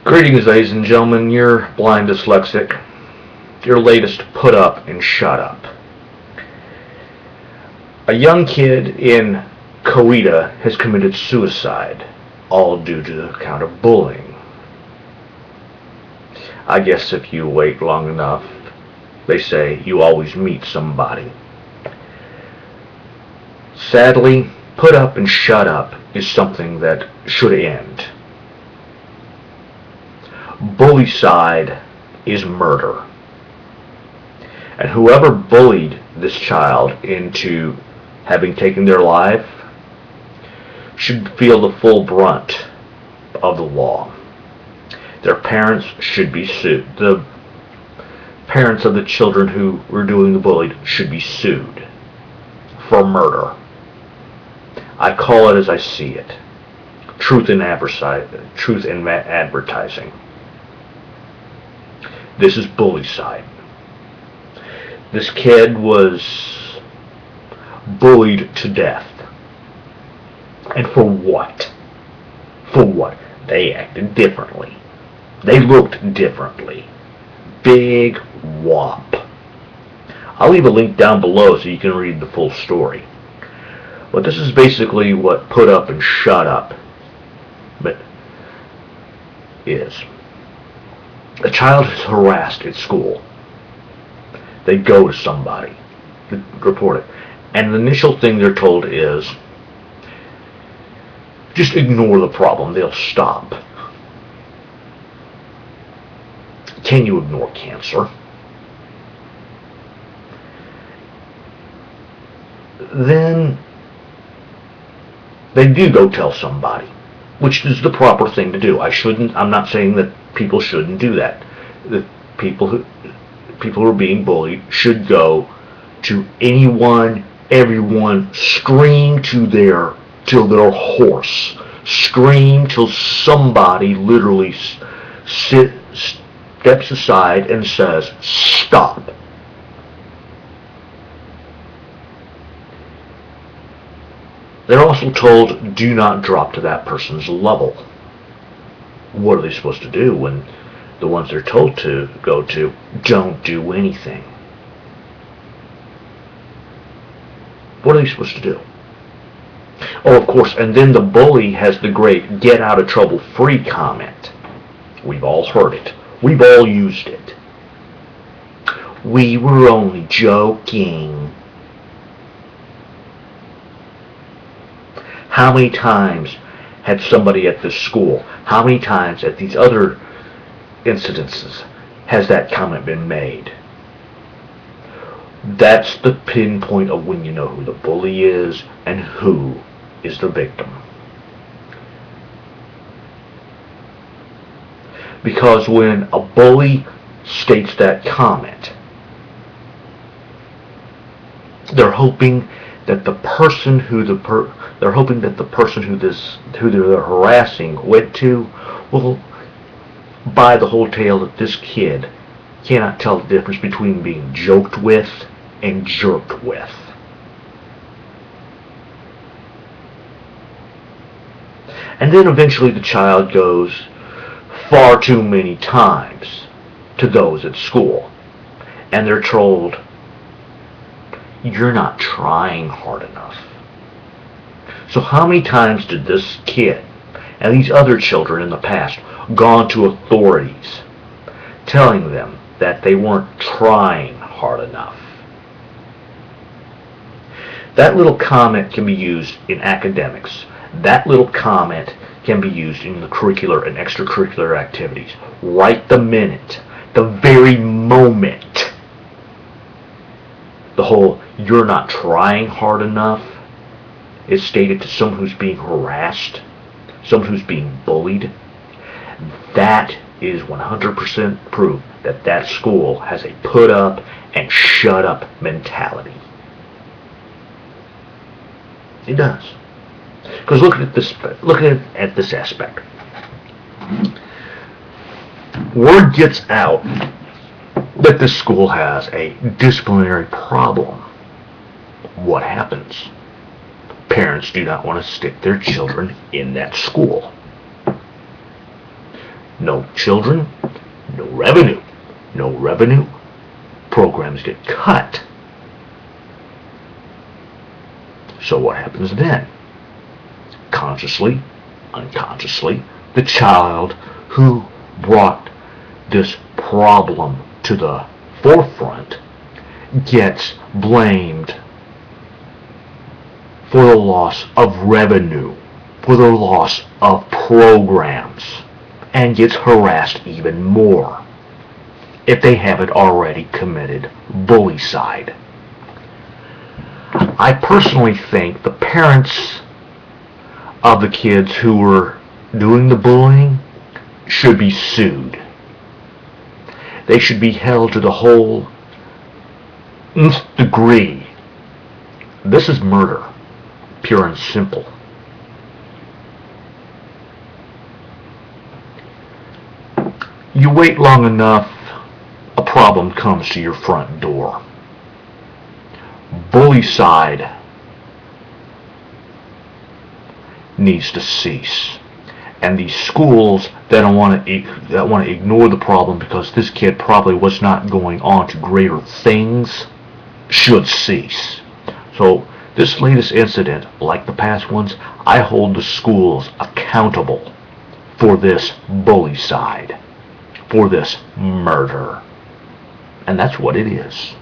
Greetings, ladies and gentlemen. You're blind dyslexic. Your latest put up and shut up. A young kid in Korea has committed suicide, all due to the account of bullying. I guess if you wait long enough, they say you always meet somebody. Sadly, put up and shut up is something that should end. Bullycide is murder. And whoever bullied this child into having taken their life should feel the full brunt of the law. Their parents should be sued. The parents of the children who were doing the bullying should be sued for murder. I call it as I see it. Truth in advertising. This is bullycide. This kid was bullied to death. And for what? For what? They acted differently. They looked differently. Big whop. I'll leave a link down below so you can read the full story. But this is basically what put up and shut up is. A child is harassed at school. They go to somebody, report it, and the initial thing they're told is, just ignore the problem, they'll stop. Can you ignore cancer? Then they do go tell somebody, which is the proper thing to do. I'm not saying that people shouldn't do that. The people who are being bullied should go to anyone, everyone, scream till they're hoarse. Scream till somebody literally steps aside and says, stop. They're also told, do not drop to that person's level. What are they supposed to do when the ones they're told to go to don't do anything? What are they supposed to do? Oh, of course, and then the bully has the great get out of trouble free comment. We've all heard it. We've all used it. We were only joking. How many times had somebody at this school, how many times at these other incidences has that comment been made? That's the pinpoint of when you know who the bully is and who is the victim. Because when a bully states that comment, they're hoping that the person who they're harassing went to will buy the whole tale that this kid cannot tell the difference between being joked with and jerked with. And then eventually the child goes far too many times to those at school, and they're told, you're not trying hard enough. So how many times did this kid and these other children in the past gone to authorities telling them that they weren't trying hard enough? That little comment can be used in academics. That little comment can be used in the curricular and extracurricular activities. Right the minute, the very moment, the whole you're not trying hard enough is stated to someone who's being harassed, someone who's being bullied, that is 100% proof that that school has a put up and shut up mentality. It does. Because look at this aspect. Word gets out that this school has a disciplinary problem. What happens? Parents do not want to stick their children in that school. No children, no revenue. No revenue, programs get cut. So what happens then? Consciously, unconsciously, the child who brought this problem to the forefront gets blamed for the loss of revenue, for the loss of programs, and gets harassed even more if they haven't already committed bullycide. I personally think the parents of the kids who were doing the bullying should be sued. They should be held to the whole nth degree. This is murder, pure and simple. You wait long enough, a problem comes to your front door. Bullycide needs to cease. And these schools that want to ignore the problem because this kid probably was not going on to greater things should cease. So this latest incident, like the past ones, I hold the schools accountable for this bullycide, for this murder. And that's what it is.